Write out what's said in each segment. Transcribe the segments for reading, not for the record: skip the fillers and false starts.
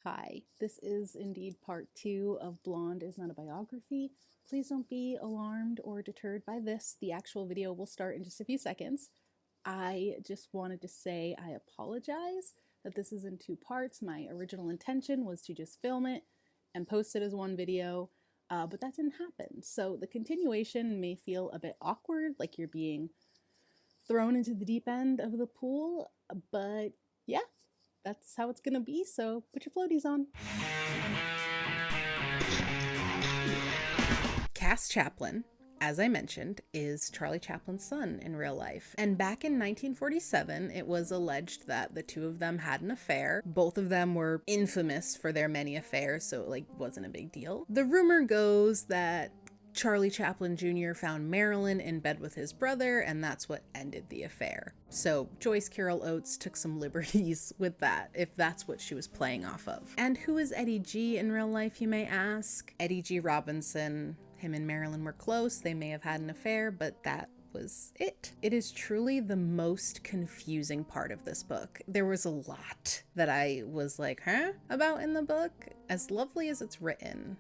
Hi, this is indeed part 2 of Blonde is Not a Biography. Please don't be alarmed or deterred by this. The actual video will start in just a few seconds. I just wanted to say I apologize that this is in 2 parts. My original intention was to just film it and post it as one video, but that didn't happen. So the continuation may feel a bit awkward, like you're being thrown into the deep end of the pool, but yeah, that's how it's gonna be, so put your floaties on. Cass Chaplin, as I mentioned, is Charlie Chaplin's son in real life. And back in 1947, it was alleged that the two of them had an affair. Both of them were infamous for their many affairs, so it wasn't a big deal. The rumor goes that Charlie Chaplin Jr. found Marilyn in bed with his brother, and that's what ended the affair. So Joyce Carol Oates took some liberties with that, if that's what she was playing off of. And who is Eddie G in real life, you may ask? Eddie G. Robinson. Him and Marilyn were close, they may have had an affair, but that was it. It is truly the most confusing part of this book. There was a lot that I was like, huh? About in the book. As lovely as it's written,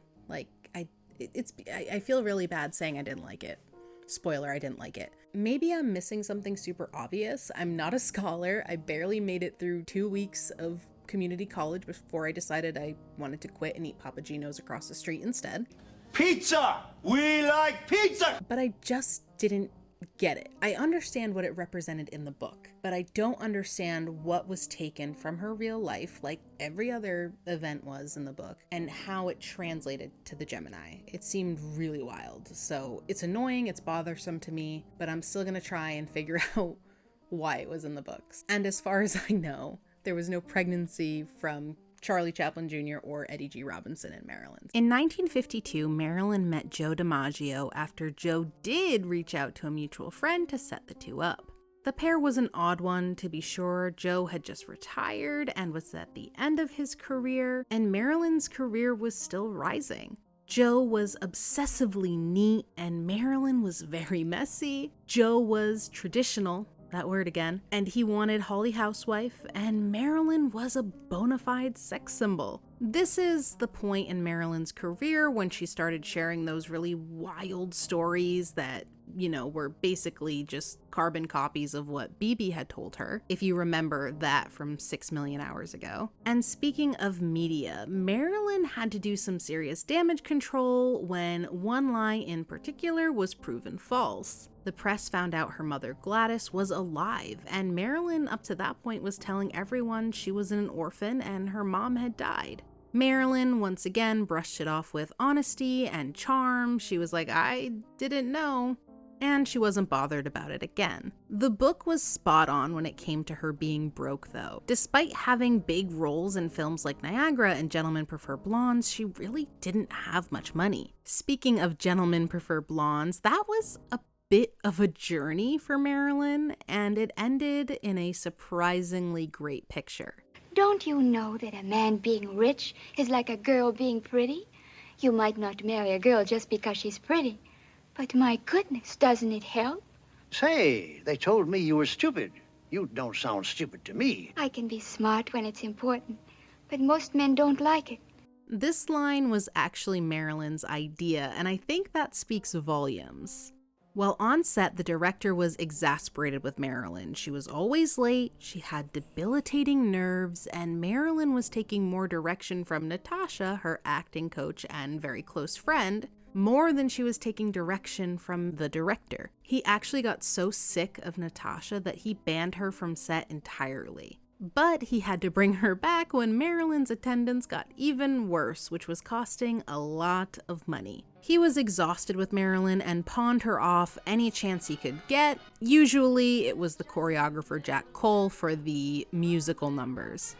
I feel really bad saying I didn't like it. Spoiler, I didn't like it. Maybe I'm missing something super obvious. I'm not a scholar. I barely made it through 2 weeks of community college before I decided I wanted to quit and eat Papa Gino's across the street instead. Pizza! We like pizza! But I just didn't get it. I understand what it represented in the book, but I don't understand what was taken from her real life, like every other event was in the book, and how it translated to the Gemini. It seemed really wild. So it's annoying, it's bothersome to me, but I'm still gonna try and figure out why it was in the books. And as far as I know, there was no pregnancy from Charlie Chaplin Jr. or Eddie G. Robinson and Marilyn. In 1952, Marilyn met Joe DiMaggio after Joe did reach out to a mutual friend to set the two up. The pair was an odd one, to be sure. Joe had just retired and was at the end of his career, and Marilyn's career was still rising. Joe was obsessively neat, and Marilyn was very messy. Joe was traditional, that word again, and he wanted Holly Housewife, and Marilyn was a bona fide sex symbol. This is the point in Marilyn's career when she started sharing those really wild stories that, were basically just carbon copies of what BB had told her, if you remember that from 6 million hours ago. And speaking of media, Marilyn had to do some serious damage control when one lie in particular was proven false. The press found out her mother Gladys was alive, and Marilyn up to that point was telling everyone she was an orphan and her mom had died. Marilyn once again brushed it off with honesty and charm. She was like, I didn't know. And she wasn't bothered about it again. The book was spot on when it came to her being broke, though. Despite having big roles in films like Niagara and Gentlemen Prefer Blondes, she really didn't have much money. Speaking of Gentlemen Prefer Blondes, that was a bit of a journey for Marilyn, and it ended in a surprisingly great picture. Don't you know that a man being rich is like a girl being pretty? You might not marry a girl just because she's pretty, but my goodness, doesn't it help? Say, they told me you were stupid. You don't sound stupid to me. I can be smart when it's important, but most men don't like it. This line was actually Marilyn's idea, and I think that speaks volumes. While on set, the director was exasperated with Marilyn. She was always late, she had debilitating nerves, and Marilyn was taking more direction from Natasha, her acting coach and very close friend, more than she was taking direction from the director. He actually got so sick of Natasha that he banned her from set entirely. But he had to bring her back when Marilyn's attendance got even worse, which was costing a lot of money. He was exhausted with Marilyn and pawned her off any chance he could get. Usually it was the choreographer Jack Cole for the musical numbers.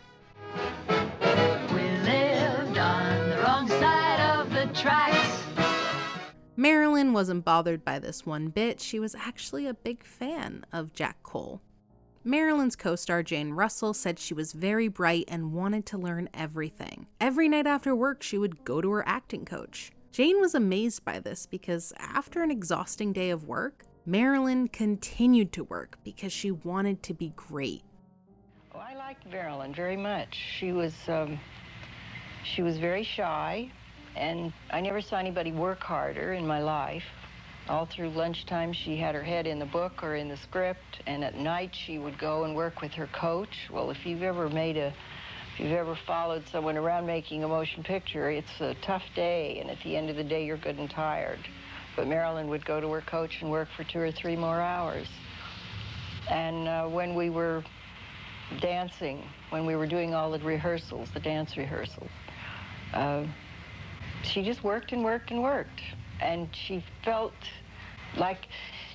We lived on the wrong side of the tracks. Marilyn wasn't bothered by this one bit. She was actually a big fan of Jack Cole. Marilyn's co-star Jane Russell said she was very bright and wanted to learn everything. Every night after work, she would go to her acting coach. Jane was amazed by this because after an exhausting day of work, Marilyn continued to work because she wanted to be great. Oh, I liked Marilyn very much. She was She was very shy, and I never saw anybody work harder in my life. All through lunchtime, she had her head in the book or in the script, and at night she would go and work with her coach. Well, if you've ever followed someone around making a motion picture, it's a tough day, and at the end of the day, you're good and tired. But Marilyn would go to her coach and work for 2 or 3 more hours. And when we were dancing, when we were doing all the rehearsals, the dance rehearsals, she just worked and worked and worked. And she felt like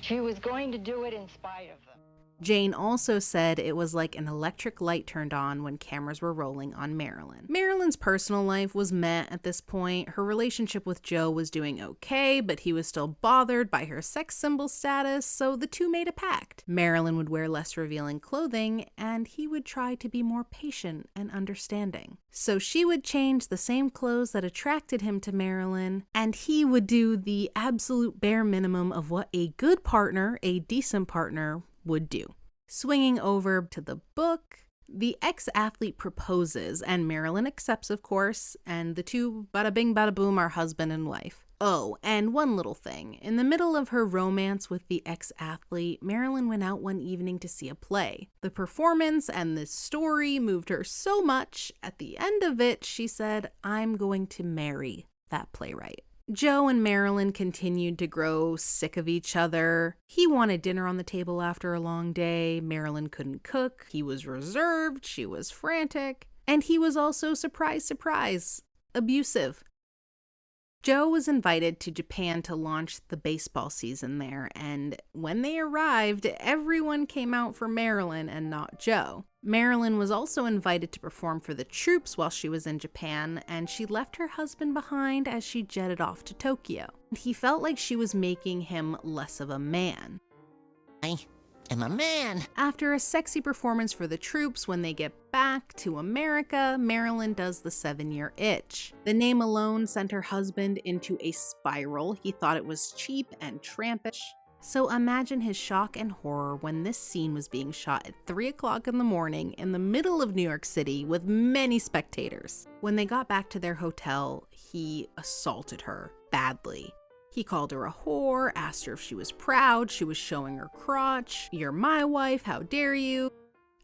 she was going to do it in spite of them. Jane also said it was like an electric light turned on when cameras were rolling on Marilyn. Marilyn's personal life was meh at this point. Her relationship with Joe was doing okay, but he was still bothered by her sex symbol status, so the two made a pact. Marilyn would wear less revealing clothing, and he would try to be more patient and understanding. So she would change the same clothes that attracted him to Marilyn, and he would do the absolute bare minimum of what a good partner, a decent partner, would do. Swinging over to the book, the ex-athlete proposes, and Marilyn accepts, of course, and the two bada bing bada boom are husband and wife. Oh, and one little thing. In the middle of her romance with the ex-athlete, Marilyn went out one evening to see a play. The performance and the story moved her so much, at the end of it, she said, "I'm going to marry that playwright." Joe and Marilyn continued to grow sick of each other. He wanted dinner on the table after a long day. Marilyn couldn't cook. He was reserved. She was frantic. And he was also, surprise, surprise, abusive. Joe was invited to Japan to launch the baseball season there, and when they arrived, everyone came out for Marilyn and not Joe. Marilyn was also invited to perform for the troops while she was in Japan, and she left her husband behind as she jetted off to Tokyo. He felt like she was making him less of a man. I am a man. After a sexy performance for the troops, when they get back to America, Marilyn does the 7-year itch. The name alone sent her husband into a spiral. He thought it was cheap and trampish. So imagine his shock and horror when this scene was being shot at 3 o'clock in the morning in the middle of New York City with many spectators. When they got back to their hotel, he assaulted her badly. He called her a whore, asked her if she was proud, she was showing her crotch. "You're my wife, how dare you?"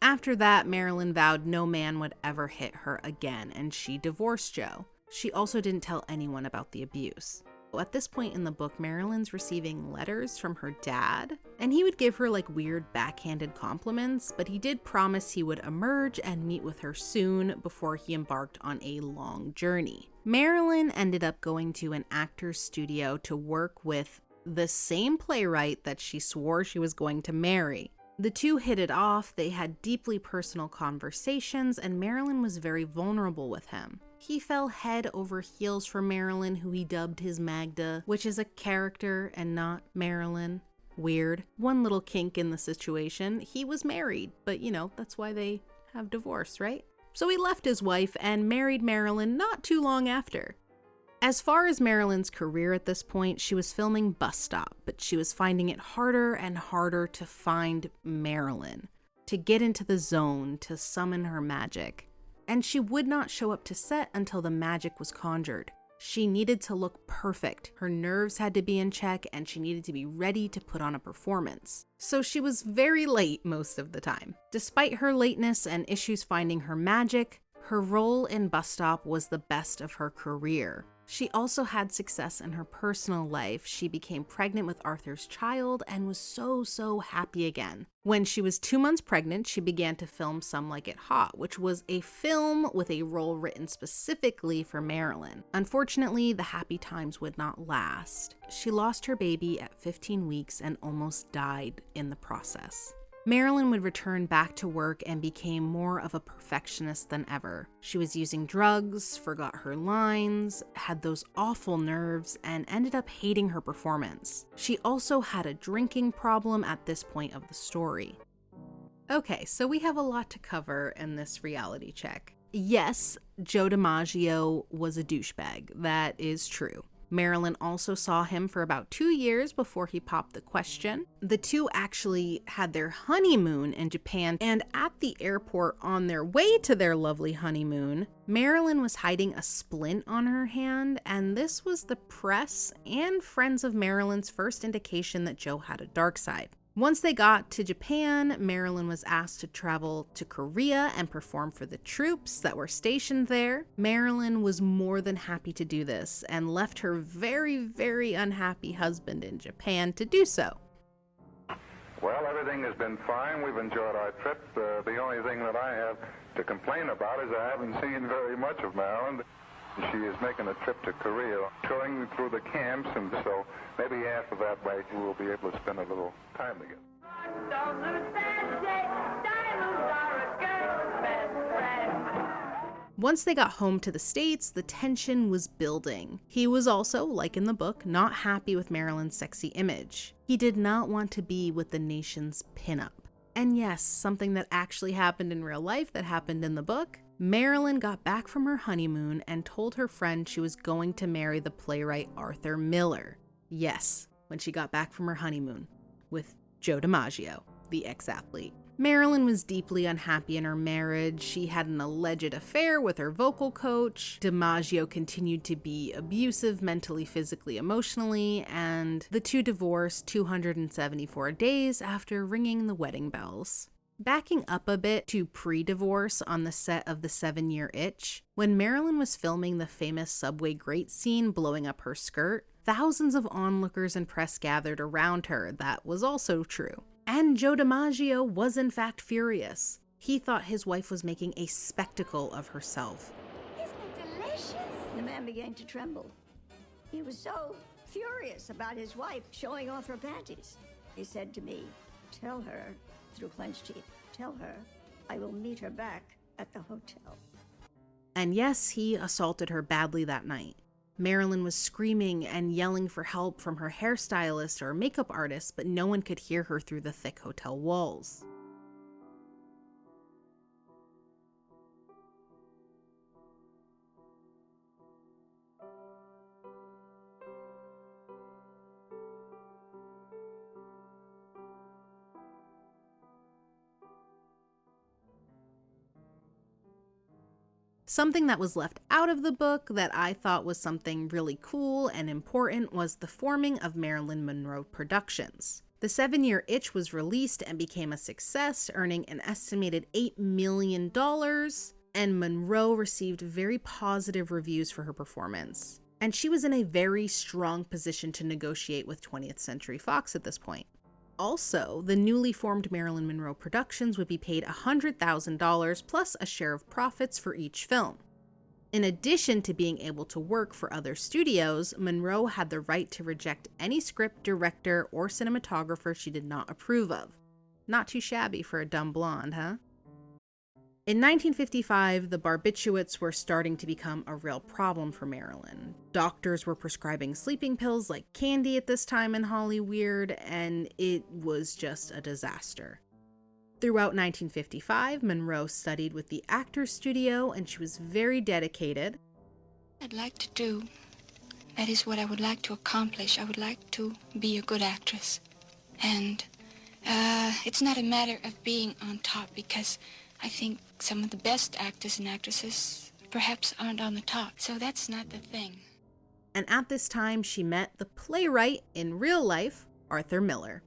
After that, Marilyn vowed no man would ever hit her again, and she divorced Joe. She also didn't tell anyone about the abuse. At this point in the book, Marilyn's receiving letters from her dad, and he would give her like weird backhanded compliments, but he did promise he would emerge and meet with her soon before he embarked on a long journey. Marilyn ended up going to an actor's studio to work with the same playwright that she swore she was going to marry. The two hit it off, they had deeply personal conversations, and Marilyn was very vulnerable with him. He fell head over heels for Marilyn, who he dubbed his Magda, which is a character and not Marilyn. Weird. One little kink in the situation. He was married, but that's why they have divorce, right? So he left his wife and married Marilyn not too long after. As far as Marilyn's career at this point, she was filming Bus Stop, but she was finding it harder and harder to find Marilyn, to get into the zone, to summon her magic. And she would not show up to set until the magic was conjured. She needed to look perfect. Her nerves had to be in check, and she needed to be ready to put on a performance. So she was very late most of the time. Despite her lateness and issues finding her magic, her role in Bus Stop was the best of her career. She also had success in her personal life. She became pregnant with Arthur's child and was so happy again. When she was 2 months pregnant, she began to film Some Like It Hot, which was a film with a role written specifically for Marilyn. Unfortunately, the happy times would not last. She lost her baby at 15 weeks and almost died in the process. Marilyn would return back to work and became more of a perfectionist than ever. She was using drugs, forgot her lines, had those awful nerves, and ended up hating her performance. She also had a drinking problem at this point of the story. Okay, so we have a lot to cover in this reality check. Yes, Joe DiMaggio was a douchebag. That is true. Marilyn also saw him for about 2 years before he popped the question. The two actually had their honeymoon in Japan, and at the airport on their way to their lovely honeymoon, Marilyn was hiding a splint on her hand, and this was the press and friends of Marilyn's first indication that Joe had a dark side. Once they got to Japan, Marilyn was asked to travel to Korea and perform for the troops that were stationed there. Marilyn was more than happy to do this and left her very, very unhappy husband in Japan to do so. Well, everything has been fine. We've enjoyed our trip. The only thing that I have to complain about is I haven't seen very much of Marilyn. She is making a trip to Korea, touring through the camps, and so maybe after that way we'll be able to spend a little time together. Don't lose that day. Diamonds are a girl's best friend. Once they got home to the States, the tension was building. He was also, like in the book, not happy with Marilyn's sexy image. He did not want to be with the nation's pinup. And yes, something that actually happened in real life that happened in the book, Marilyn got back from her honeymoon and told her friend she was going to marry the playwright Arthur Miller. Yes, when she got back from her honeymoon with Joe DiMaggio, the ex-athlete. Marilyn was deeply unhappy in her marriage. She had an alleged affair with her vocal coach. DiMaggio continued to be abusive mentally, physically, emotionally, and the two divorced 274 days after ringing the wedding bells. Backing up a bit to pre-divorce on the set of The 7-Year Itch, when Marilyn was filming the famous subway grate scene blowing up her skirt, thousands of onlookers and press gathered around her. That was also true. And Joe DiMaggio was in fact furious. He thought his wife was making a spectacle of herself. Isn't it delicious? The man began to tremble. He was so furious about his wife showing off her panties. He said to me, "Tell her," through clenched teeth, "tell her I will meet her back at the hotel." And yes, he assaulted her badly that night. Marilyn was screaming and yelling for help from her hairstylist or makeup artist, but no one could hear her through the thick hotel walls. Something that was left out of the book that I thought was something really cool and important was the forming of Marilyn Monroe Productions. The 7-Year Itch was released and became a success, earning an estimated $8 million, and Monroe received very positive reviews for her performance. And she was in a very strong position to negotiate with 20th Century Fox at this point. Also, the newly formed Marilyn Monroe Productions would be paid $100,000 plus a share of profits for each film. In addition to being able to work for other studios, Monroe had the right to reject any script, director, or cinematographer she did not approve of. Not too shabby for a dumb blonde, huh? In 1955, the barbiturates were starting to become a real problem for Marilyn. Doctors were prescribing sleeping pills like candy at this time in Hollywood, and it was just a disaster. Throughout 1955, Monroe studied with the Actors Studio, and she was very dedicated. I'd like to do, that is what I would like to accomplish. I would like to be a good actress. And it's not a matter of being on top, because I think some of the best actors and actresses perhaps aren't on the top, so that's not the thing. And at this time, she met the playwright in real life, Arthur Miller.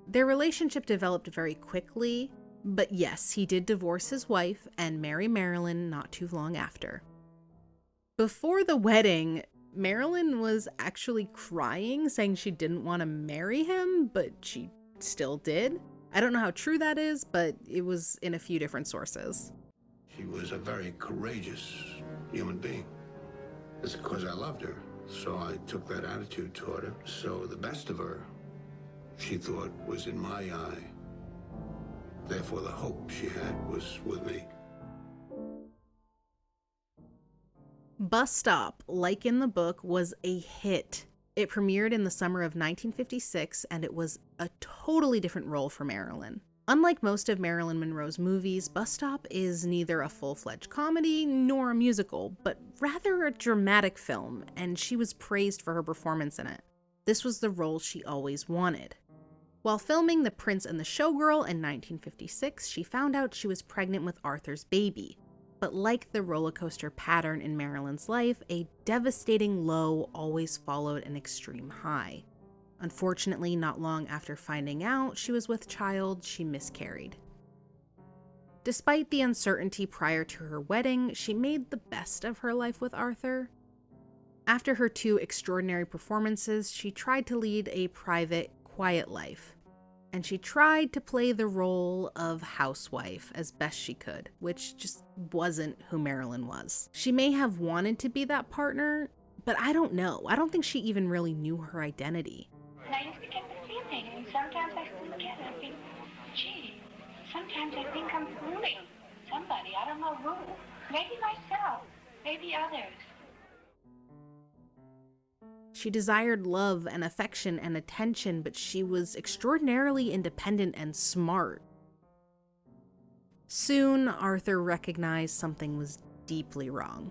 Their relationship developed very quickly, but yes, he did divorce his wife and marry Marilyn not too long after. Before the wedding, Marilyn was actually crying, saying she didn't want to marry him, but she still did. I don't know how true that is, but it was in a few different sources. She was a very courageous human being. It's because I loved her, so I took that attitude toward her. So the best of her, she thought, was in my eye. Therefore, the hope she had was with me. Bus Stop, like in the book, was a hit. It premiered in the summer of 1956, and it was a totally different role for Marilyn. Unlike most of Marilyn Monroe's movies, Bus Stop is neither a full-fledged comedy nor a musical, but rather a dramatic film, and she was praised for her performance in it. This was the role she always wanted. While filming The Prince and the Showgirl in 1956, she found out she was pregnant with Arthur's baby. But like the roller coaster pattern in Marilyn's life, a devastating low always followed an extreme high. Unfortunately, not long after finding out she was with child, she miscarried. Despite the uncertainty prior to her wedding, she made the best of her life with Arthur. After her 2 extraordinary performances, she tried to lead a private, quiet life. And she tried to play the role of housewife as best she could, which just wasn't who Marilyn was. She may have wanted to be that partner, but I don't know. I don't think she even really knew her identity. And I used to get the feeling, and sometimes I still get it. I think, gee, sometimes I think I'm fooling somebody. I don't know who. Maybe myself, maybe others. She desired love and affection and attention, but she was extraordinarily independent and smart. Soon, Arthur recognized something was deeply wrong.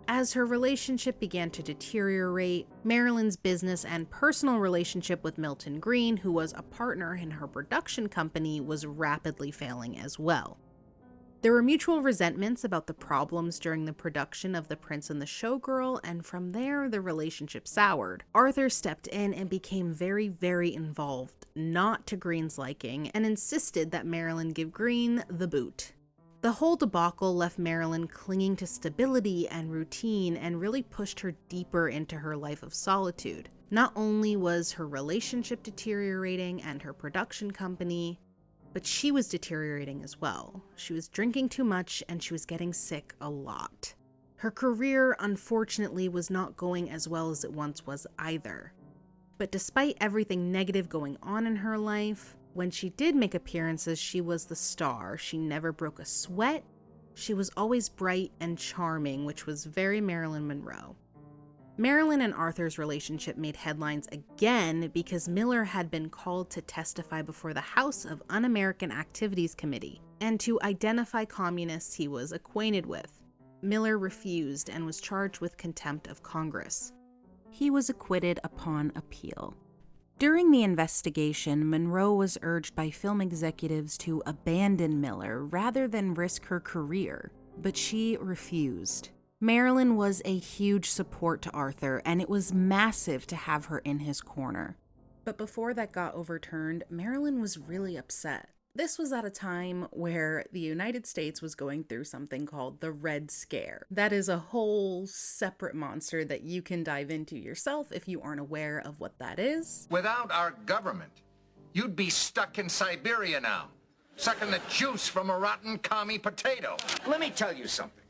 As her relationship began to deteriorate, Marilyn's business and personal relationship with Milton Green, who was a partner in her production company, was rapidly failing as well. There were mutual resentments about the problems during the production of The Prince and the Showgirl, and from there, the relationship soured. Arthur stepped in and became very, very involved, not to Green's liking, and insisted that Marilyn give Green the boot. The whole debacle left Marilyn clinging to stability and routine and really pushed her deeper into her life of solitude. Not only was her relationship deteriorating and her production company, but she was deteriorating as well. She was drinking too much and she was getting sick a lot. Her career, unfortunately, was not going as well as it once was either. But despite everything negative going on in her life, when she did make appearances, she was the star. She never broke a sweat. She was always bright and charming, which was very Marilyn Monroe. Marilyn and Arthur's relationship made headlines again because Miller had been called to testify before the House of Un-American Activities Committee and to identify communists he was acquainted with. Miller refused and was charged with contempt of Congress. He was acquitted upon appeal. During the investigation, Monroe was urged by film executives to abandon Miller rather than risk her career, but she refused. Marilyn was a huge support to Arthur, and it was massive to have her in his corner. But before that got overturned, Marilyn was really upset. This was at a time where the United States was going through something called the Red Scare. That is a whole separate monster that you can dive into yourself if you aren't aware of what that is. Without our government, you'd be stuck in Siberia now, sucking the juice from a rotten commie potato. Let me tell you something.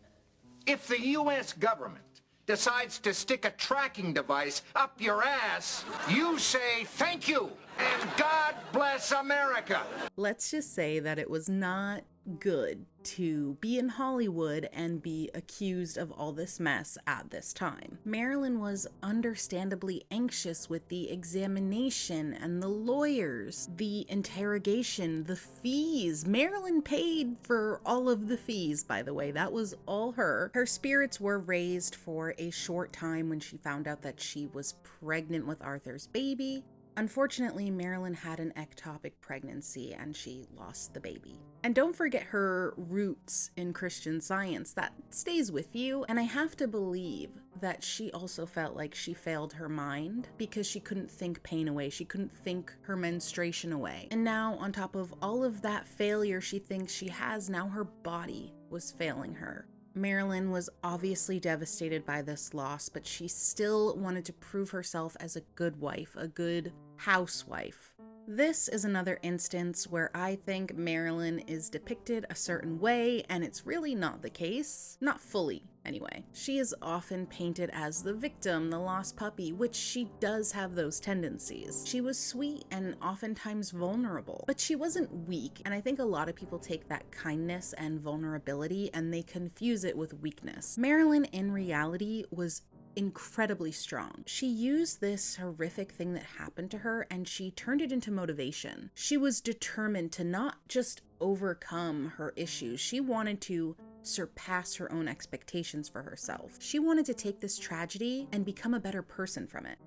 If the U.S. government decides to stick a tracking device up your ass, you say thank you and God bless America. Let's just say that it was not good to be in Hollywood and be accused of all this mess at this time. Marilyn was understandably anxious with the examination and the lawyers, the interrogation, the fees. Marilyn paid for all of the fees, by the way. That was all her. Her spirits were raised for a short time when she found out that she was pregnant with Arthur's baby. Unfortunately, Marilyn had an ectopic pregnancy and she lost the baby. And don't forget her roots in Christian Science. That stays with you. And I have to believe that she also felt like she failed her mind because she couldn't think pain away. She couldn't think her menstruation away. And now, on top of all of that failure she thinks she has, now her body was failing her. Marilyn was obviously devastated by this loss, but she still wanted to prove herself as a good wife, a good housewife. This is another instance where I think Marilyn is depicted a certain way, and it's really not the case. Not fully, anyway. She is often painted as the victim, the lost puppy, which she does have those tendencies. She was sweet and oftentimes vulnerable, but she wasn't weak, and I think a lot of people take that kindness and vulnerability and they confuse it with weakness. Marilyn, in reality, was incredibly strong. She used this horrific thing that happened to her and she turned it into motivation. She was determined to not just overcome her issues, she wanted to surpass her own expectations for herself. She wanted to take this tragedy and become a better person from it.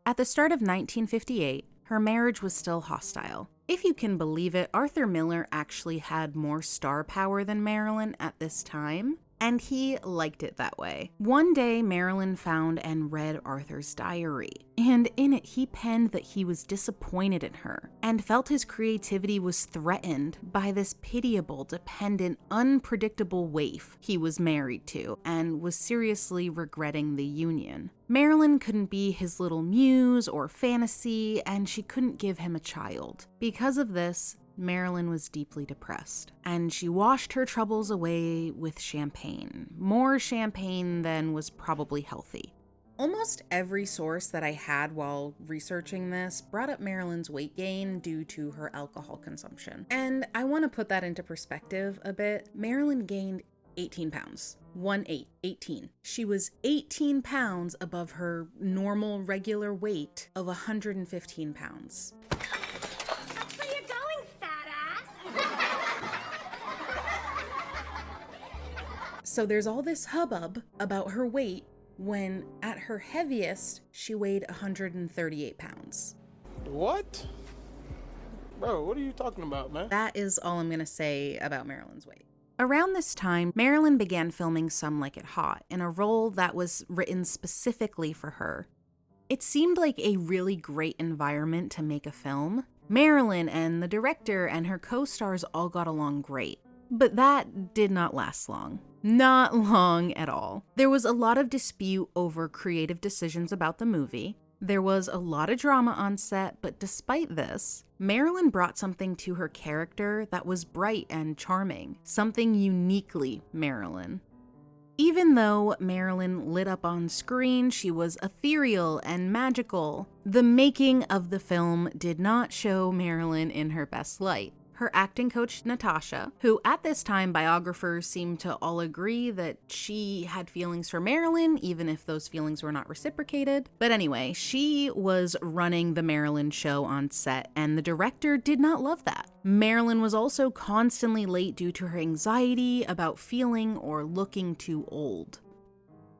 At the start of 1958, her marriage was still hostile. If you can believe it, Arthur Miller actually had more star power than Marilyn at this time, and he liked it that way. One day, Marilyn found and read Arthur's diary, and in it he penned that he was disappointed in her and felt his creativity was threatened by this pitiable, dependent, unpredictable waif he was married to and was seriously regretting the union. Marilyn couldn't be his little muse or fantasy, and she couldn't give him a child. Because of this, Marilyn was deeply depressed, and she washed her troubles away with champagne. More champagne than was probably healthy. Almost every source that I had while researching this brought up Marilyn's weight gain due to her alcohol consumption. And I want to put that into perspective a bit. Marilyn gained 18 pounds. 18. She was 18 pounds above her normal regular weight of 115 pounds. So there's all this hubbub about her weight when at her heaviest, she weighed 138 pounds. What? Bro, what are you talking about, man? That is all I'm gonna say about Marilyn's weight. Around this time, Marilyn began filming Some Like It Hot in a role that was written specifically for her. It seemed like a really great environment to make a film. Marilyn and the director and her co-stars all got along great. But that did not last long. Not long at all. There was a lot of dispute over creative decisions about the movie. There was a lot of drama on set, but despite this, Marilyn brought something to her character that was bright and charming, something uniquely Marilyn. Even though Marilyn lit up on screen, she was ethereal and magical. The making of the film did not show Marilyn in her best light. Her acting coach, Natasha, who at this time biographers seem to all agree that she had feelings for Marilyn, even if those feelings were not reciprocated. But anyway, she was running the Marilyn show on set, and the director did not love that. Marilyn was also constantly late due to her anxiety about feeling or looking too old.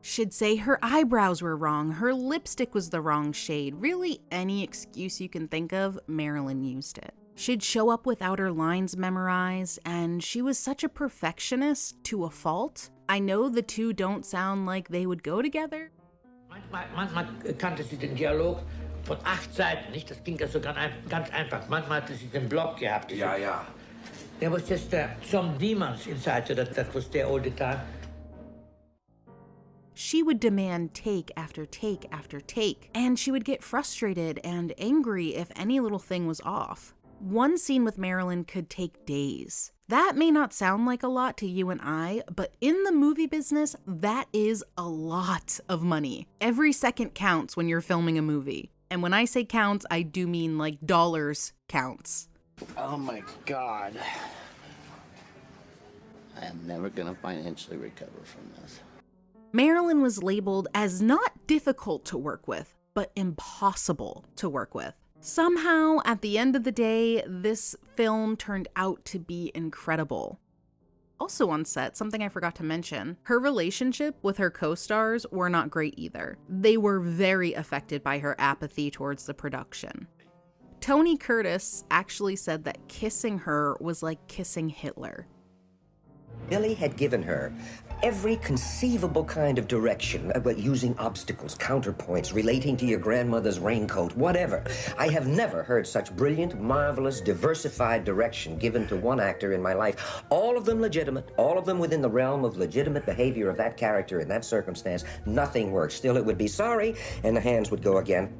She'd say her eyebrows were wrong, her lipstick was the wrong shade. Really, any excuse you can think of, Marilyn used it. She'd show up without her lines memorized, and she was such a perfectionist to a fault. I know the two don't sound like they would go together. Manchmal kannte sie den Dialog von 8 Seiten, nicht? Das ging ja so ganz einfach. Manchmal hatte sie den Block gehabt. Ja. There was just some demons inside, so that was there all the time. She would demand take after take after take, and she would get frustrated and angry if any little thing was off. One scene with Marilyn could take days. That may not sound like a lot to you and I, but in the movie business, that is a lot of money. Every second counts when you're filming a movie. And when I say counts, I do mean like dollars counts. Oh my God. I am never gonna financially recover from this. Marilyn was labeled as not difficult to work with, but impossible to work with. Somehow, at the end of the day, this film turned out to be incredible. Also on set, something I forgot to mention, her relationship with her co-stars were not great either. They were very affected by her apathy towards the production. Tony Curtis actually said that kissing her was like kissing Hitler. Billy had given her every conceivable kind of direction, but using obstacles, counterpoints, relating to your grandmother's raincoat, whatever. I have never heard such brilliant, marvelous, diversified direction given to one actor in my life. All of them legitimate, all of them within the realm of legitimate behavior of that character in that circumstance. Nothing worked. Still, it would be sorry, and the hands would go again.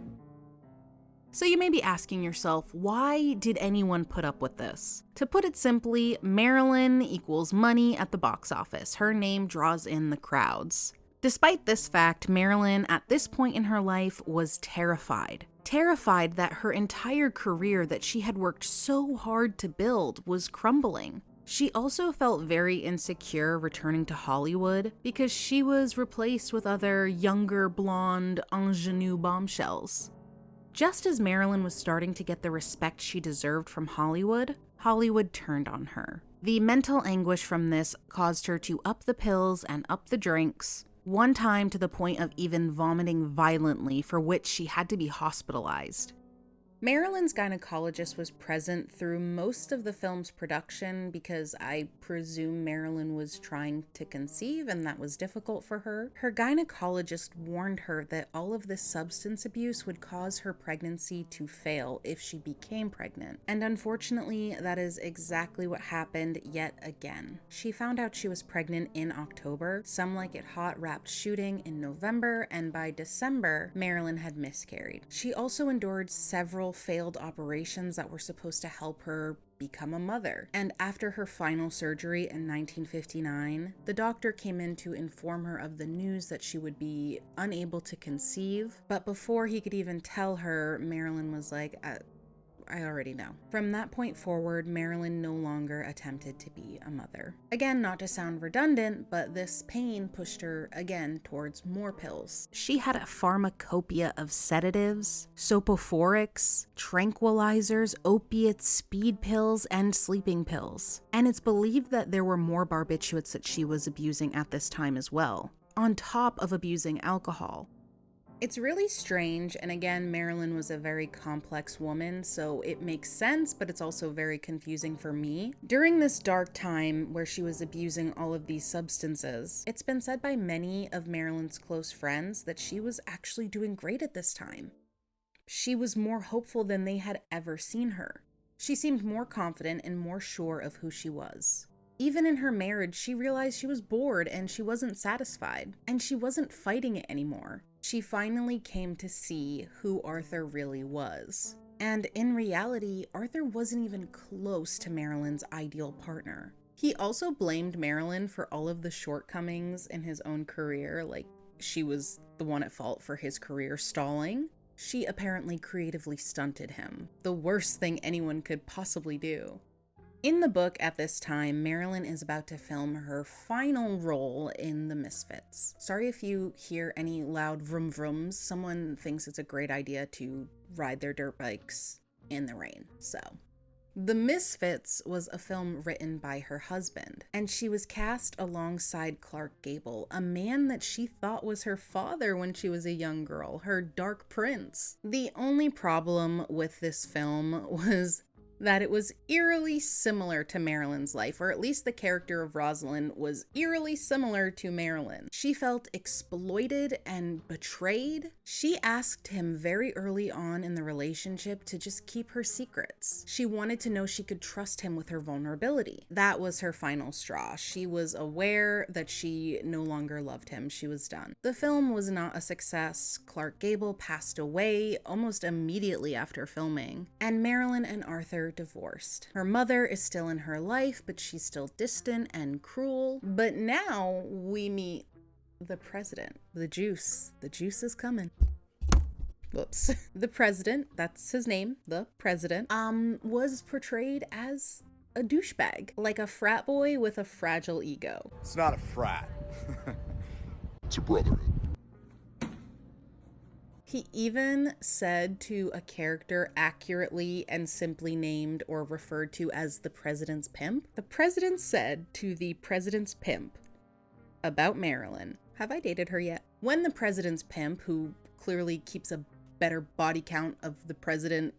So you may be asking yourself, why did anyone put up with this? To put it simply, Marilyn equals money at the box office. Her name draws in the crowds. Despite this fact, Marilyn, at this point in her life, was terrified. Terrified that her entire career that she had worked so hard to build was crumbling. She also felt very insecure returning to Hollywood because she was replaced with other younger, blonde, ingenue bombshells. Just as Marilyn was starting to get the respect she deserved from Hollywood, Hollywood turned on her. The mental anguish from this caused her to up the pills and up the drinks, one time to the point of even vomiting violently, for which she had to be hospitalized. Marilyn's gynecologist was present through most of the film's production because I presume Marilyn was trying to conceive and that was difficult for her. Her gynecologist warned her that all of this substance abuse would cause her pregnancy to fail if she became pregnant. And unfortunately, that is exactly what happened yet again. She found out she was pregnant in October, Some Like It Hot wrapped shooting in November, and by December, Marilyn had miscarried. She also endured several failed operations that were supposed to help her become a mother. And after her final surgery in 1959, the doctor came in to inform her of the news that she would be unable to conceive. But before he could even tell her, Marilyn was like, I already know. From that point forward, Marilyn no longer attempted to be a mother. Again, not to sound redundant, but this pain pushed her again towards more pills. She had a pharmacopoeia of sedatives, soporifics, tranquilizers, opiates, speed pills, and sleeping pills. And it's believed that there were more barbiturates that she was abusing at this time as well, on top of abusing alcohol. It's really strange, and again, Marilyn was a very complex woman, so it makes sense, but it's also very confusing for me. During this dark time where she was abusing all of these substances, it's been said by many of Marilyn's close friends that she was actually doing great at this time. She was more hopeful than they had ever seen her. She seemed more confident and more sure of who she was. Even in her marriage, she realized she was bored and she wasn't satisfied, and she wasn't fighting it anymore. She finally came to see who Arthur really was. And in reality, Arthur wasn't even close to Marilyn's ideal partner. He also blamed Marilyn for all of the shortcomings in his own career, like she was the one at fault for his career stalling. She apparently creatively stunted him, the worst thing anyone could possibly do. In the book at this time, Marilyn is about to film her final role in The Misfits. Sorry if you hear any loud vroom vrooms. Someone thinks it's a great idea to ride their dirt bikes in the rain, so. The Misfits was a film written by her husband, and she was cast alongside Clark Gable, a man that she thought was her father when she was a young girl, her dark prince. The only problem with this film was that it was eerily similar to Marilyn's life, or at least the character of Rosalind was eerily similar to Marilyn. She felt exploited and betrayed. She asked him very early on in the relationship to just keep her secrets. She wanted to know she could trust him with her vulnerability. That was her final straw. She was aware that she no longer loved him. She was done. The film was not a success. Clark Gable passed away almost immediately after filming, and Marilyn and Arthur divorced. Her mother is still in her life, but she's still distant and cruel. But now we meet the president. The juice is coming. Whoops. The president, that's his name, the president, was portrayed as a douchebag, like a frat boy with a fragile ego. It's not a frat. It's a brotherhood. He even said to a character accurately and simply named or referred to as the president's pimp. The president said to the president's pimp about Marilyn, "Have I dated her yet?" When the president's pimp, who clearly keeps a better body count of the president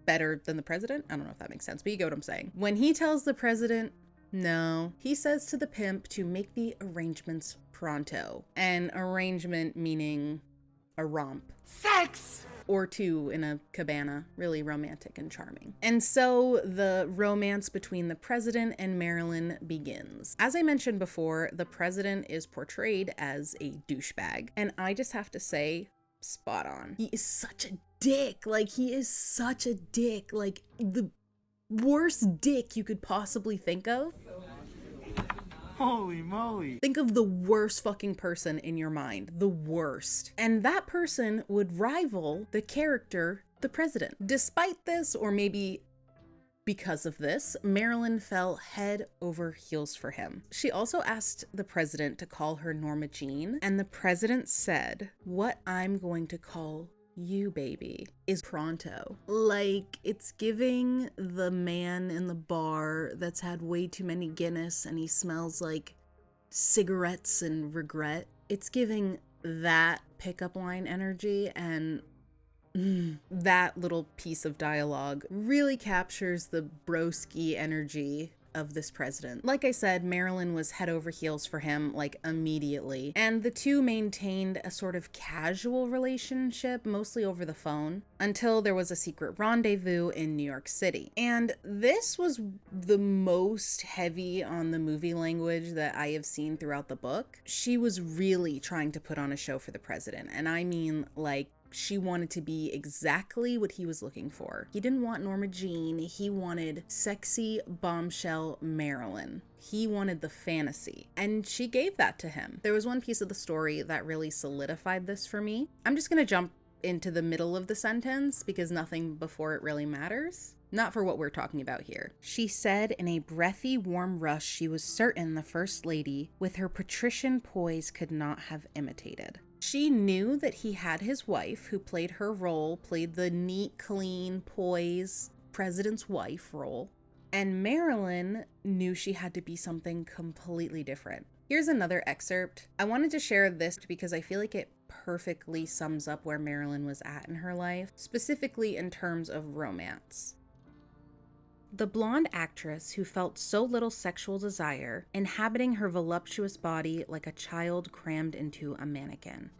better than the president, I don't know if that makes sense, but you get what I'm saying. When he tells the president no, he says to the pimp to make the arrangements pronto. An arrangement meaning a romp. Sex! Or two in a cabana, really romantic and charming. And so the romance between the president and Marilyn begins. As I mentioned before, the president is portrayed as a douchebag, and I just have to say, spot on. He is such a dick. Like, he is such a dick. Like, the worst dick you could possibly think of. Holy moly. Think of the worst fucking person in your mind. The worst. And that person would rival the character, the president. Despite this, or maybe Because of this, Marilyn fell head over heels for him. She also asked the president to call her Norma Jean, and the president said, "What I'm going to call you, baby, is pronto." Like, it's giving the man in the bar that's had way too many Guinness and he smells like cigarettes and regret. It's giving that pickup line energy, and that little piece of dialogue really captures the broski energy of this president. Like I said, Marilyn was head over heels for him, like, immediately, and the two maintained a sort of casual relationship, mostly over the phone, until there was a secret rendezvous in New York City. And this was the most heavy on the movie language that I have seen throughout the book. She was really trying to put on a show for the president, and I mean, like, she wanted to be exactly what he was looking for. He didn't want Norma Jean, he wanted sexy bombshell Marilyn. He wanted the fantasy, and she gave that to him. There was one piece of the story that really solidified this for me. I'm just gonna jump into the middle of the sentence because nothing before it really matters. Not for what we're talking about here. She said in a breathy, warm rush she was certain the First Lady, with her patrician poise, could not have imitated. She knew that he had his wife, who played her role, played the neat, clean, poise, president's wife role. And Marilyn knew she had to be something completely different. Here's another excerpt. I wanted to share this because I feel like it perfectly sums up where Marilyn was at in her life, specifically in terms of romance. The blonde actress who felt so little sexual desire, inhabiting her voluptuous body like a child crammed into a mannequin.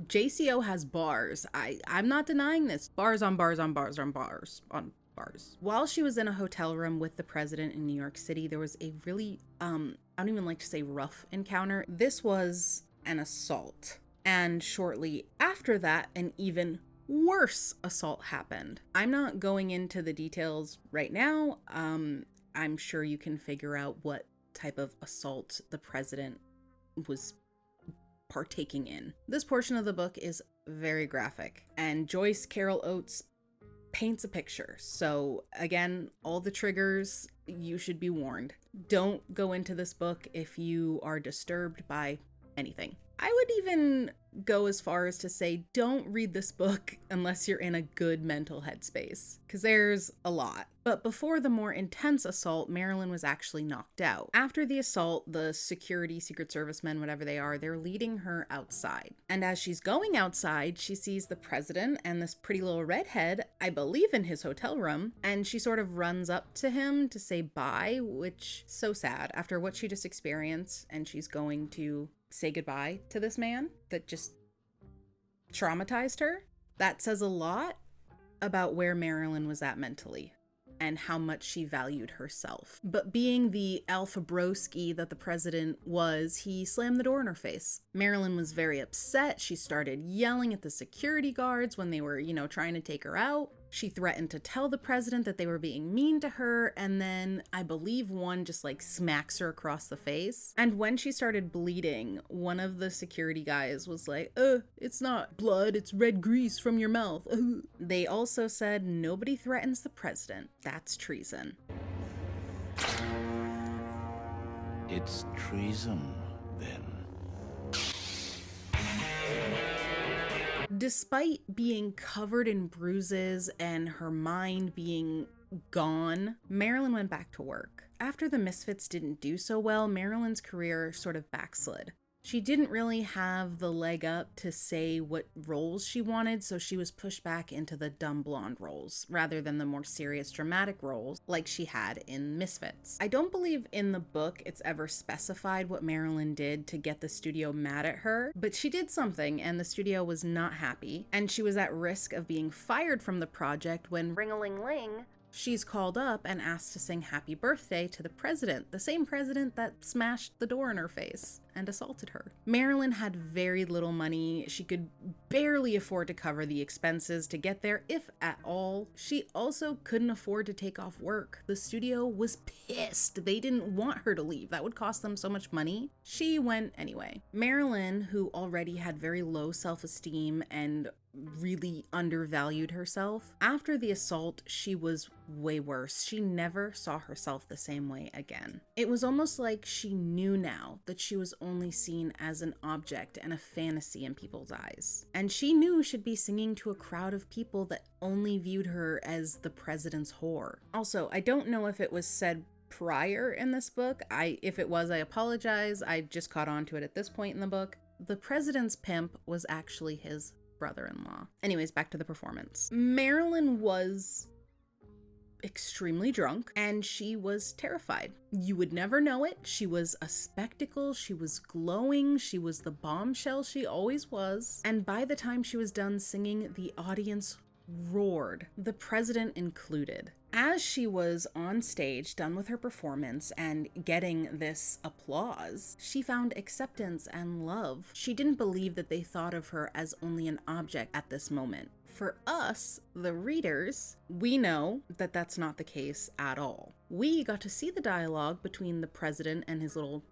JCO has bars. I'm not denying this. Bars on bars on bars on bars on bars. While she was in a hotel room with the president in New York City, there was a really, I don't even like to say rough encounter. This was an assault. And shortly after that, an even worse assault happened. I'm not going into the details right now. I'm sure you can figure out what type of assault the president was partaking in. This portion of the book is very graphic, and Joyce Carol Oates paints a picture. So again, all the triggers, you should be warned. Don't go into this book if you are disturbed by anything. I would even go as far as to say don't read this book unless you're in a good mental headspace, because there's a lot. But before the more intense assault, Marilyn was actually knocked out. After the assault, the security, Secret Service men, whatever they are, they're leading her outside. And as she's going outside, she sees the president and this pretty little redhead, I believe in his hotel room, and she sort of runs up to him to say bye, which so sad after what she just experienced, and she's going to say goodbye to this man that just traumatized her. That says a lot about where Marilyn was at mentally and how much she valued herself. But being the alpha broski that the president was, he slammed the door in her face. Marilyn was very upset. She started yelling at the security guards when they were, trying to take her out. She threatened to tell the president that they were being mean to her, and then I believe one just smacks her across the face. And when she started bleeding, one of the security guys was like, it's not blood, it's red grease from your mouth. They also said nobody threatens the president. That's treason. It's treason, then. Despite being covered in bruises and her mind being gone, Marilyn went back to work. After the Misfits didn't do so well, Marilyn's career sort of backslid. She didn't really have the leg up to say what roles she wanted, so she was pushed back into the dumb blonde roles, rather than the more serious dramatic roles like she had in Misfits. I don't believe in the book it's ever specified what Marilyn did to get the studio mad at her, but she did something and the studio was not happy, and she was at risk of being fired from the project when ring-a-ling-ling, she's called up and asked to sing happy birthday to the president, the same president that smashed the door in her face and assaulted her. Marilyn had very little money. She could barely afford to cover the expenses to get there, if at all. She also couldn't afford to take off work. The studio was pissed. They didn't want her to leave. That would cost them so much money. She went anyway. Marilyn, who already had very low self-esteem and really undervalued herself. After the assault, she was way worse. She never saw herself the same way again. It was almost like she knew now that she was only seen as an object and a fantasy in people's eyes. And she knew she'd be singing to a crowd of people that only viewed her as the president's whore. Also, I don't know if it was said prior in this book. If it was, I apologize. I just caught on to it at this point in the book. The president's pimp was actually his brother-in-law. Anyways, back to the performance. Marilyn was extremely drunk and she was terrified. You would never know it. She was a spectacle. She was glowing. She was the bombshell she always was. And by the time she was done singing, the audience roared, the president included. As she was on stage, done with her performance and getting this applause, she found acceptance and love. She didn't believe that they thought of her as only an object at this moment. For us, the readers, we know that that's not the case at all. We got to see the dialogue between the president and his little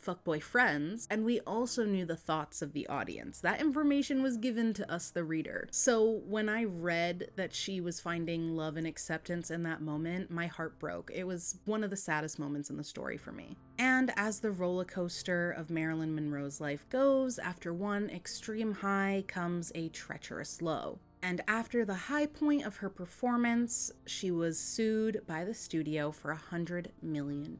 fuckboy friends, and we also knew the thoughts of the audience. That information was given to us, the reader. So when I read that she was finding love and acceptance in that moment, my heart broke. It was one of the saddest moments in the story for me. And as the roller coaster of Marilyn Monroe's life goes, after one extreme high comes a treacherous low. And after the high point of her performance, she was sued by the studio for $100 million.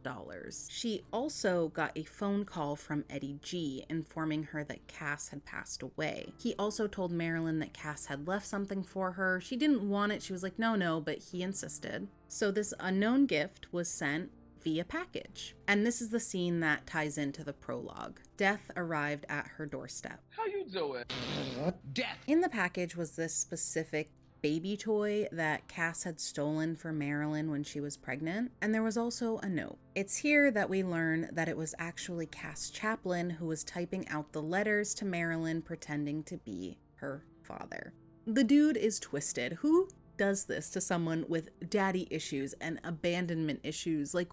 She also got a phone call from Eddie G informing her that Cass had passed away. He also told Marilyn that Cass had left something for her. She didn't want it. She was like, no, but he insisted. So this unknown gift was sent via package. And this is the scene that ties into the prologue. Death arrived at her doorstep. How you doing? Death! In the package was this specific baby toy that Cass had stolen for Marilyn when she was pregnant, and there was also a note. It's here that we learn that it was actually Cass Chaplin who was typing out the letters to Marilyn pretending to be her father. The dude is twisted. Who does this to someone with daddy issues and abandonment issues? Like,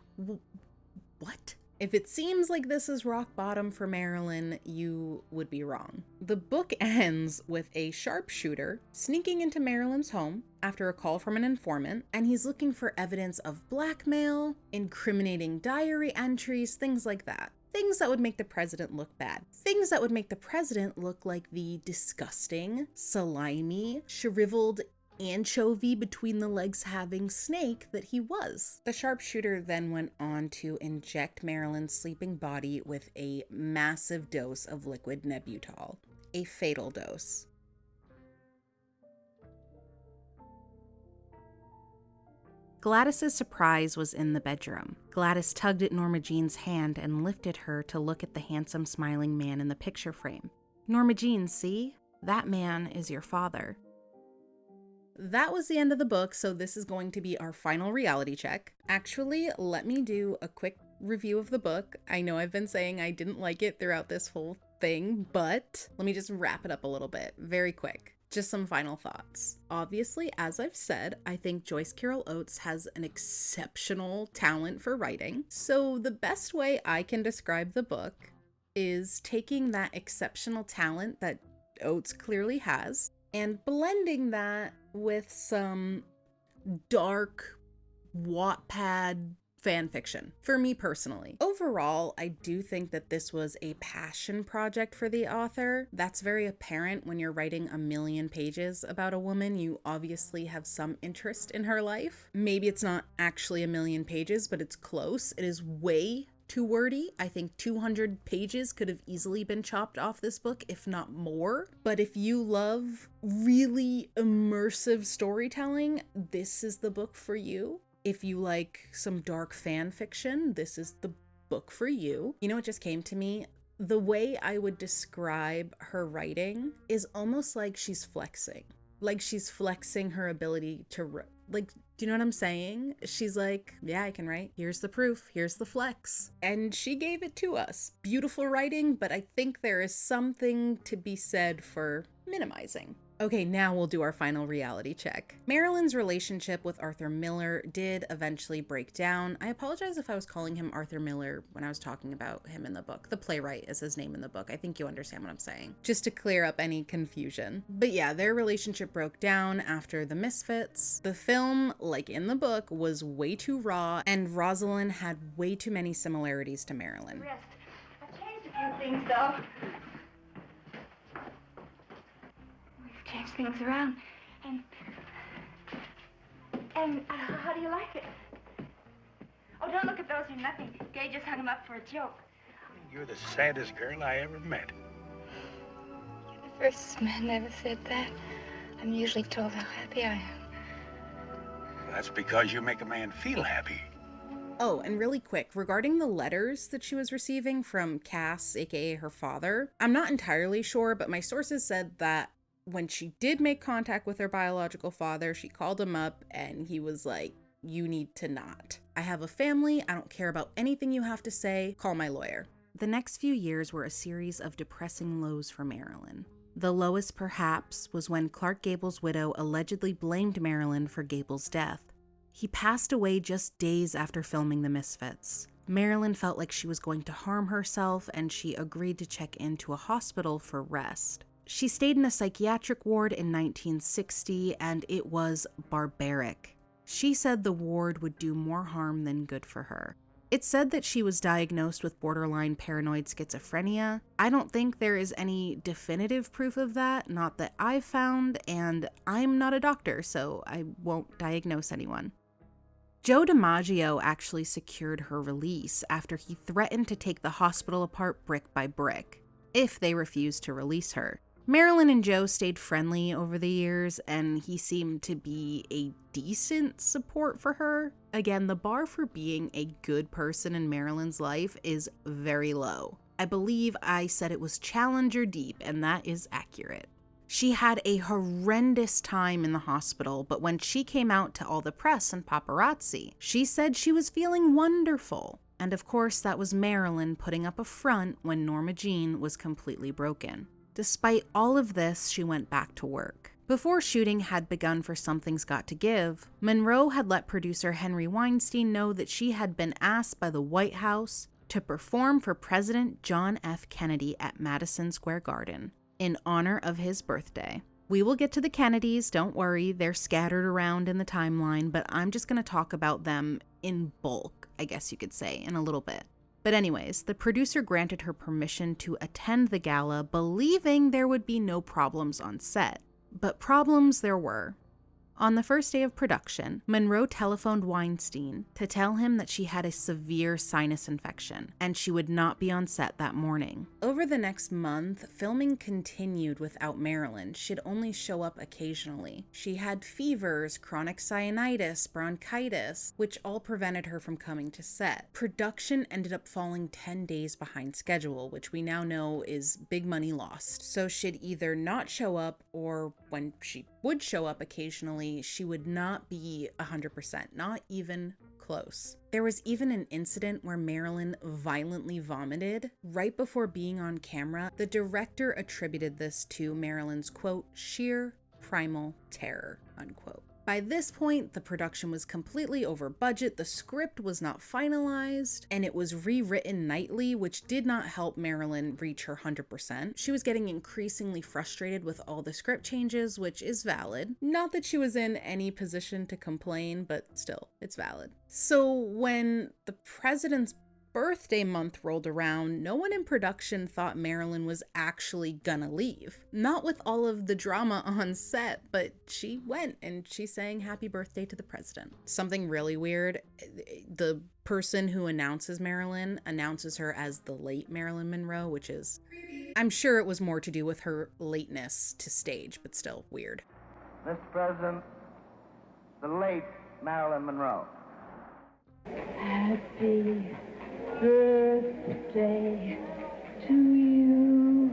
what? If it seems like this is rock bottom for Marilyn, you would be wrong. The book ends with a sharpshooter sneaking into Marilyn's home after a call from an informant, and he's looking for evidence of blackmail, incriminating diary entries, things like that. Things that would make the president look bad. Things that would make the president look like the disgusting, slimy, shriveled anchovy between the legs having snake that he was. The sharpshooter then went on to inject Marilyn's sleeping body with a massive dose of liquid Nebutol, a fatal dose. Gladys's surprise was in the bedroom. Gladys tugged at Norma Jean's hand and lifted her to look at the handsome smiling man in the picture frame. Norma Jean, see? That man is your father. That was the end of the book, so this is going to be our final reality check. Actually, let me do a quick review of the book. I know I've been saying I didn't like it throughout this whole thing, but let me just wrap it up a little bit, very quick. Just some final thoughts. Obviously, as I've said, I think Joyce Carol Oates has an exceptional talent for writing. So the best way I can describe the book is taking that exceptional talent that Oates clearly has and blending that with some dark Wattpad fan fiction for me personally. Overall, I do think that this was a passion project for the author. That's very apparent when you're writing 1,000,000 pages about a woman. You obviously have some interest in her life. Maybe it's not actually 1,000,000 pages, but it's close. It is way too wordy. I think 200 pages could have easily been chopped off this book, if not more. But if you love really immersive storytelling, this is the book for you. If you like some dark fan fiction, this is the book for you. You know what just came to me? The way I would describe her writing is almost like she's flexing. Like she's flexing her ability to like, do you know what I'm saying? She's like, yeah, I can write. Here's the proof. Here's the flex. And she gave it to us. Beautiful writing, but I think there is something to be said for minimizing. Okay, now we'll do our final reality check. Marilyn's relationship with Arthur Miller did eventually break down. I apologize if I was calling him Arthur Miller when I was talking about him in the book. The playwright is his name in the book. I think you understand what I'm saying. Just to clear up any confusion. But yeah, their relationship broke down after The Misfits. The film, like in the book, was way too raw, and Rosalind had way too many similarities to Marilyn. I've changed a few things, though. We've changed things around. And how do you like it? Oh, don't look at those. They're nothing. Gay just hung them up for a joke. You're the saddest girl I ever met. The first man never said that. I'm usually told how happy I am. That's because you make a man feel happy. Oh, and really quick, regarding the letters that she was receiving from Cass, aka her father, I'm not entirely sure, but my sources said that when she did make contact with her biological father, she called him up and he was like, "You need to not. I have a family. I don't care about anything you have to say. Call my lawyer." The next few years were a series of depressing lows for Marilyn. The lowest, perhaps, was when Clark Gable's widow allegedly blamed Marilyn for Gable's death. He passed away just days after filming The Misfits. Marilyn felt like she was going to harm herself, and she agreed to check into a hospital for rest. She stayed in a psychiatric ward in 1960, and it was barbaric. She said the ward would do more harm than good for her. It said that she was diagnosed with borderline paranoid schizophrenia. I don't think there is any definitive proof of that, not that I've found, and I'm not a doctor, so I won't diagnose anyone. Joe DiMaggio actually secured her release after he threatened to take the hospital apart brick by brick, if they refused to release her. Marilyn and Joe stayed friendly over the years, and he seemed to be a decent support for her. Again, the bar for being a good person in Marilyn's life is very low. I believe I said it was Challenger deep, and that is accurate. She had a horrendous time in the hospital, but when she came out to all the press and paparazzi, she said she was feeling wonderful. And of course, that was Marilyn putting up a front when Norma Jean was completely broken. Despite all of this, she went back to work. Before shooting had begun for Something's Got to Give, Monroe had let producer Henry Weinstein know that she had been asked by the White House to perform for President John F. Kennedy at Madison Square Garden in honor of his birthday. We will get to the Kennedys, don't worry, they're scattered around in the timeline, but I'm just going to talk about them in bulk, I guess you could say, in a little bit. But anyways, the producer granted her permission to attend the gala, believing there would be no problems on set. But problems there were. On the first day of production, Monroe telephoned Weinstein to tell him that she had a severe sinus infection and she would not be on set that morning. Over the next month, filming continued without Marilyn. She'd only show up occasionally. She had fevers, chronic sinusitis, bronchitis, which all prevented her from coming to set. Production ended up falling 10 days behind schedule, which we now know is big money lost. So she'd either not show up, or when she would show up occasionally, she would not be 100%, not even close. There was even an incident where Marilyn violently vomited right before being on camera. The director attributed this to Marilyn's, quote, sheer primal terror, unquote. By this point, the production was completely over budget, the script was not finalized, and it was rewritten nightly, which did not help Marilyn reach her 100%. She was getting increasingly frustrated with all the script changes, which is valid. Not that she was in any position to complain, but still, it's valid. So when the president's birthday month rolled around, no one in production thought Marilyn was actually gonna leave. Not with all of the drama on set, but she went and she sang happy birthday to the president. Something really weird, the person who announces Marilyn announces her as the late Marilyn Monroe, which is creepy. I'm sure it was more to do with her lateness to stage, but still weird. Mr. President, the late Marilyn Monroe. Happy birthday to you.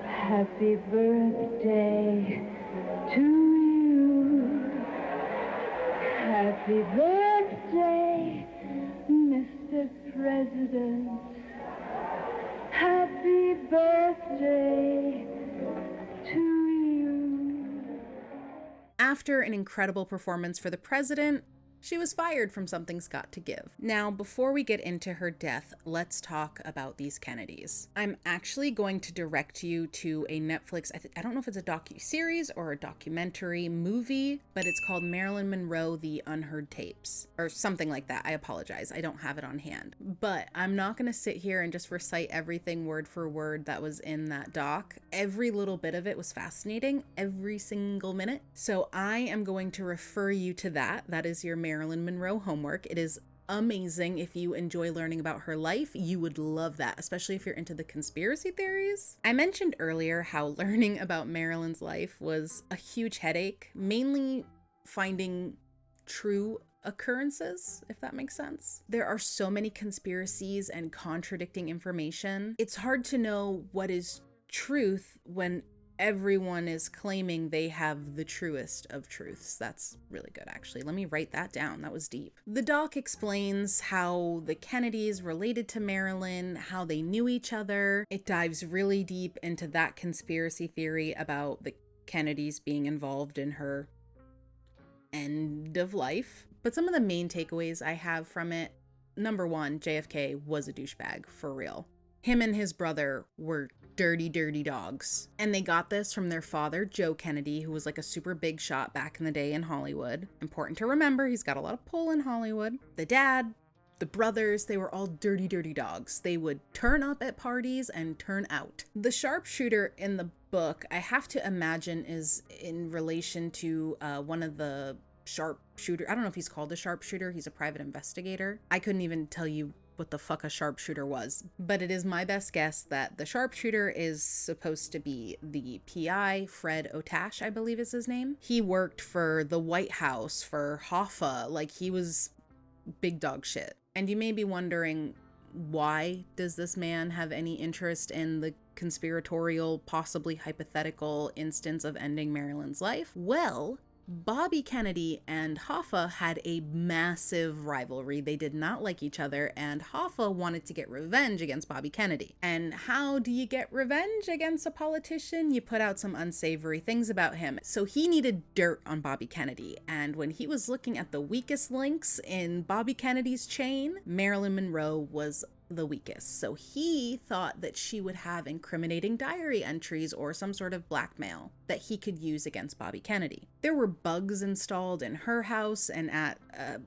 Happy birthday to you. Happy birthday, Mr. President. Happy birthday to you. after an incredible performance for the president, she was fired from Something's Got to Give. Now, before we get into her death, let's talk about these Kennedys. I'm actually going to direct you to a Netflix, I don't know if it's a docu-series or a documentary movie, but it's called Marilyn Monroe, The Unheard Tapes, or something like that. I apologize, I don't have it on hand. But I'm not gonna sit here and just recite everything word for word that was in that doc. Every little bit of it was fascinating, every single minute. So I am going to refer you to that. That is your Marilyn Monroe homework. It is amazing. If you enjoy learning about her life, you would love that, especially if you're into the conspiracy theories. I mentioned earlier how learning about Marilyn's life was a huge headache, mainly finding true occurrences, if that makes sense. There are so many conspiracies and contradicting information. It's hard to know what is truth when everyone is claiming they have the truest of truths. That's really good, actually. Let me write that down. That was deep. The doc explains how the Kennedys related to Marilyn, how they knew each other. It dives really deep into that conspiracy theory about the Kennedys being involved in her end of life. But some of the main takeaways I have from it, number one, JFK was a douchebag, for real. Him and his brother were dirty, dirty dogs. And they got this from their father, Joe Kennedy, who was like a super big shot back in the day in Hollywood. Important to remember, he's got a lot of pull in Hollywood. The dad, the brothers, they were all dirty, dirty dogs. They would turn up at parties and turn out. The sharpshooter in the book, I have to imagine, is in relation to one of the sharpshooter. I don't know if he's called a sharpshooter. He's a private investigator. I couldn't even tell you what the fuck a sharpshooter was, but it is my best guess that the sharpshooter is supposed to be the PI, Fred Otash, I believe is his name. He worked for the White House, for Hoffa, like he was big dog shit. And you may be wondering, why does this man have any interest in the conspiratorial, possibly hypothetical instance of ending Marilyn's life? Well, Bobby Kennedy and Hoffa had a massive rivalry. They did not like each other, and Hoffa wanted to get revenge against Bobby Kennedy. And how do you get revenge against a politician? You put out some unsavory things about him. So he needed dirt on Bobby Kennedy, and when he was looking at the weakest links in Bobby Kennedy's chain, Marilyn Monroe was the weakest. So he thought that she would have incriminating diary entries or some sort of blackmail that he could use against Bobby Kennedy. There were bugs installed in her house and at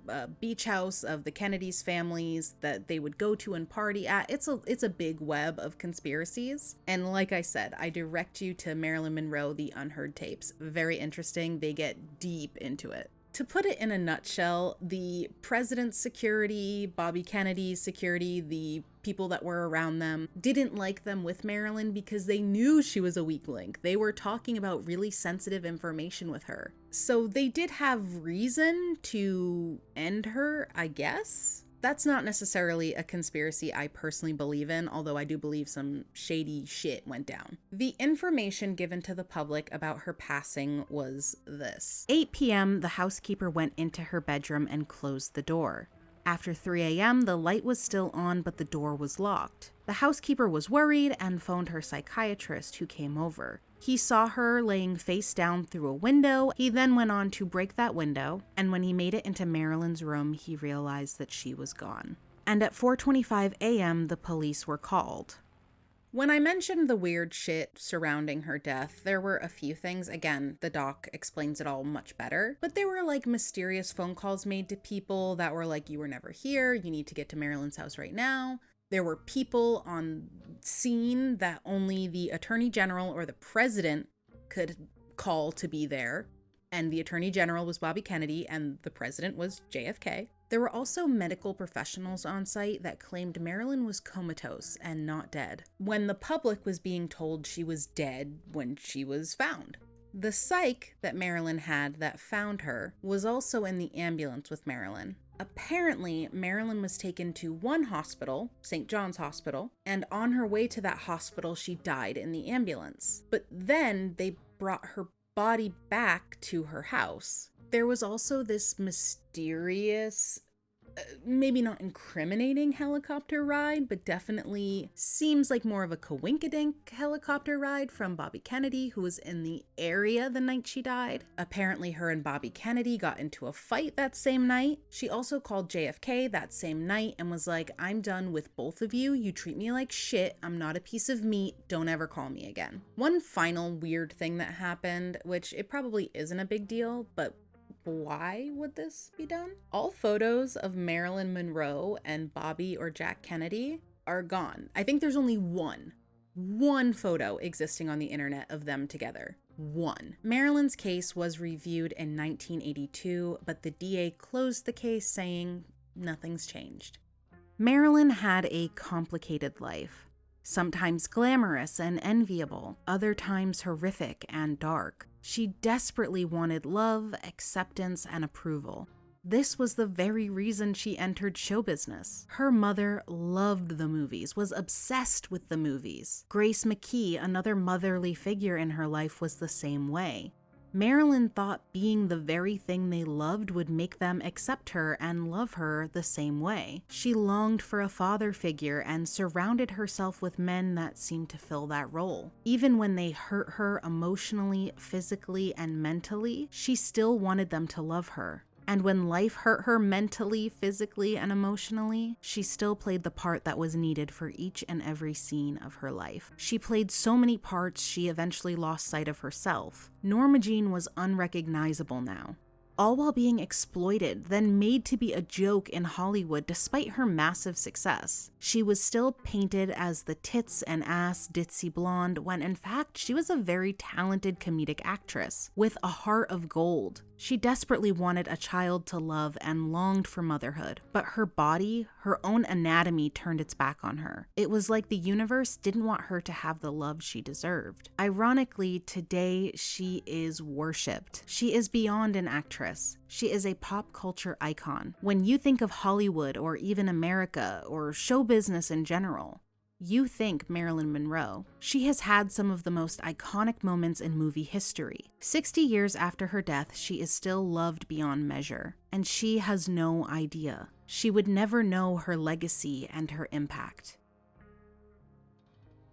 a beach house of the Kennedys' families that they would go to and party at. It's a big web of conspiracies. And like I said, I direct you to Marilyn Monroe, The Unheard Tapes. Very interesting. They get deep into it. To put it in a nutshell, the president's security, Bobby Kennedy's security, the people that were around them didn't like them with Marilyn because they knew she was a weak link. They were talking about really sensitive information with her. So they did have reason to end her, I guess. That's not necessarily a conspiracy I personally believe in, although I do believe some shady shit went down. The information given to the public about her passing was this. 8 p.m., the housekeeper went into her bedroom and closed the door. After 3 a.m., the light was still on, but the door was locked. The housekeeper was worried and phoned her psychiatrist, who came over. He saw her laying face down through a window. He then went on to break that window, and when he made it into Marilyn's room, he realized that she was gone. And at 4:25 a.m., the police were called. When I mentioned the weird shit surrounding her death, there were a few things. Again, the doc explains it all much better, but there were like mysterious phone calls made to people that were like, you were never here, you need to get to Marilyn's house right now. There were people on scene that only the attorney general or the president could call to be there. And the attorney general was Bobby Kennedy and the president was JFK. There were also medical professionals on site that claimed Marilyn was comatose and not dead, when the public was being told she was dead when she was found. The psych that Marilyn had that found her was also in the ambulance with Marilyn. Apparently, Marilyn was taken to one hospital, St. John's Hospital, and on her way to that hospital, she died in the ambulance. But then they brought her body back to her house. There was also this mysterious maybe not incriminating helicopter ride, but definitely seems like more of a coinkydink helicopter ride from Bobby Kennedy, who was in the area the night she died. Apparently her and Bobby Kennedy got into a fight that same night. She also called JFK that same night and was like, I'm done with both of you. You treat me like shit. I'm not a piece of meat. Don't ever call me again. One final weird thing that happened, which it probably isn't a big deal, but why would this be done? All photos of Marilyn Monroe and Bobby or Jack Kennedy are gone. I think there's only one photo existing on the internet of them together. One. Marilyn's case was reviewed in 1982, but the DA closed the case saying nothing's changed. Marilyn had a complicated life. Sometimes glamorous and enviable, other times horrific and dark. She desperately wanted love, acceptance, and approval. This was the very reason she entered show business. Her mother loved the movies, was obsessed with the movies. Grace McKee, another motherly figure in her life, was the same way. Marilyn thought being the very thing they loved would make them accept her and love her the same way. She longed for a father figure and surrounded herself with men that seemed to fill that role. Even when they hurt her emotionally, physically, and mentally, she still wanted them to love her. And when life hurt her mentally, physically, and emotionally, she still played the part that was needed for each and every scene of her life. She played so many parts, she eventually lost sight of herself. Norma Jean was unrecognizable now, all while being exploited, then made to be a joke in Hollywood despite her massive success. She was still painted as the tits and ass ditzy blonde when in fact she was a very talented comedic actress with a heart of gold. She desperately wanted a child to love and longed for motherhood, but her body, her own anatomy turned its back on her. It was like the universe didn't want her to have the love she deserved. Ironically, today she is worshipped. She is beyond an actress. She is a pop culture icon. When you think of Hollywood or even America or show business in general, you think Marilyn Monroe. She has had some of the most iconic moments in movie history. 60 years after her death, she is still loved beyond measure, and she has no idea. She would never know her legacy and her impact.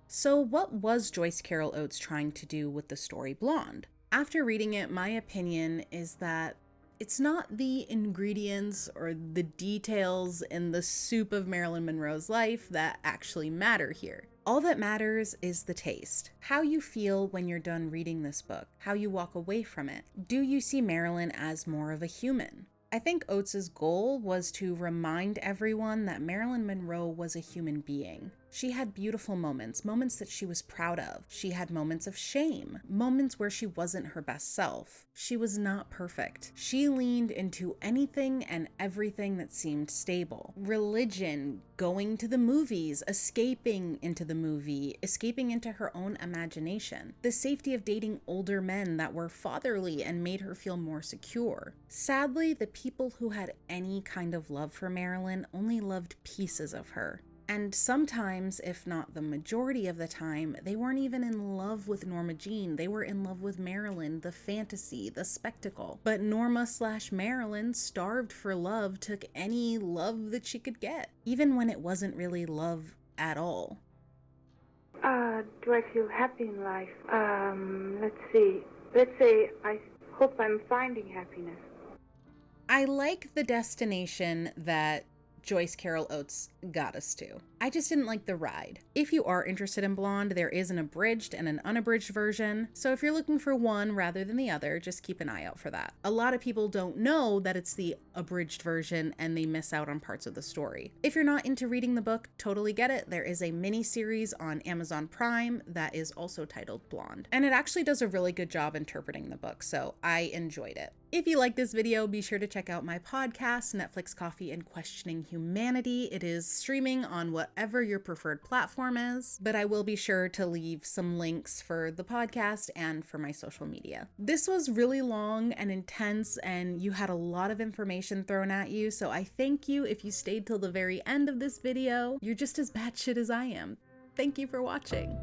So what was Joyce Carol Oates trying to do with the story Blonde? After reading it, my opinion is that it's not the ingredients or the details in the soup of Marilyn Monroe's life that actually matter here. All that matters is the taste. How you feel when you're done reading this book, how you walk away from it. Do you see Marilyn as more of a human? I think Oates' goal was to remind everyone that Marilyn Monroe was a human being. She had beautiful moments, moments that she was proud of. She had moments of shame, moments where she wasn't her best self. She was not perfect. She leaned into anything and everything that seemed stable. Religion, going to the movies, escaping into the movie, escaping into her own imagination. The safety of dating older men that were fatherly and made her feel more secure. Sadly, the people who had any kind of love for Marilyn only loved pieces of her. And sometimes, if not the majority of the time, they weren't even in love with Norma Jean. They were in love with Marilyn, the fantasy, the spectacle. But Norma/Marilyn, starved for love, took any love that she could get, even when it wasn't really love at all. Do I feel happy in life? Let's see. Let's say I hope I'm finding happiness. I like the destination that Joyce Carol Oates got us to. I just didn't like the ride. If you are interested in Blonde, there is an abridged and an unabridged version, so if you're looking for one rather than the other, just keep an eye out for that. A lot of people don't know that it's the abridged version and they miss out on parts of the story. If you're not into reading the book, totally get it. There is a mini-series on Amazon Prime that is also titled Blonde, and it actually does a really good job interpreting the book, so I enjoyed it. If you like this video, be sure to check out my podcast, Netflix Coffee and Questioning Humanity. It is streaming on whatever your preferred platform is, but I will be sure to leave some links for the podcast and for my social media. This was really long and intense, and you had a lot of information thrown at you, so I thank you if you stayed till the very end of this video. You're just as batshit as I am. Thank you for watching.